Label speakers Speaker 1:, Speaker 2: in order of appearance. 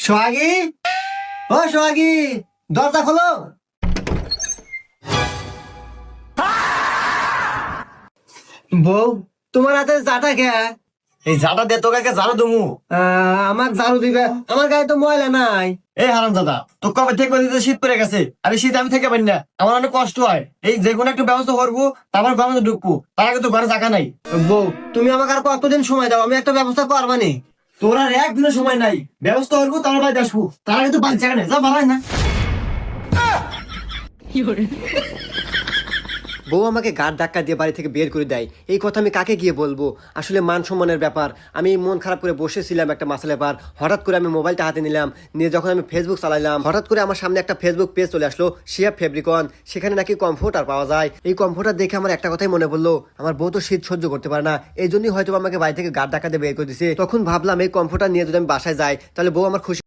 Speaker 1: সোহাগী, ও সোহাগী, দরজা খোলো। বউ, তোমার হাতে জাটা কে?
Speaker 2: এই ঝাঁটা দে তোকে ঝাড়ু দমু।
Speaker 1: আমার ঝাড়ু দিবে, আমার গায়ে তো ময়লা নাই।
Speaker 2: এই হারাম দাদা, তো কবে থেকে বলতে শীত পড়ে গেছে, আর এই শীত আমি থেকে পারি না, আমার অনেক কষ্ট হয়। এই যে কোনো একটু ব্যবস্থা করবো, তারপর ঘরে ঢুকবো, তার আগে তো ঘরে জায়গা নাই।
Speaker 1: বউ, তুমি আমাকে আর কতদিন সময় দাও, আমি একটা ব্যবস্থা করবানি।
Speaker 2: তোর আর একদিনের সময় নাই, ব্যবস্থা করবো তারপর বাড়িতে আসবো, তার আগে তো বাড়ি জায়গা নেই, যা বাড়াই না।
Speaker 1: বউ আমাকে গাড় ধাক্কা দিয়ে বাড়ি থেকে বের করে দেয়, এই কথা আমি কাকে গিয়ে বলবো? আসলে মান সম্মানের ব্যাপার। আমি মন খারাপ করে বসেছিলাম একটা মাসের ব্যাপার, হঠাৎ করে আমি মোবাইলটা হাতে নিলাম, নিয়ে যখন আমি ফেসবুক চালাইলাম, হঠাৎ করে আমার সামনে একটা ফেসবুক পেজ চলে আসলো, শিয়া ফেব্রিকন। সেখানে নাকি কমফোর্টার পাওয়া যায়। এই কমফোর্টার দেখে আমার একটা কথাই মনে পড়লো, আমার বউ তো শীত সহ্য করতে পারে না, এই জন্যই হয়তো আমাকে বাড়ি থেকে গাড় ধাক্কা দিয়ে বের করে দিছে। তখন ভাবলাম এই কমফোর্টার নিয়ে যদি আমি বাসায় যাই, তাহলে বউ আমার খুশি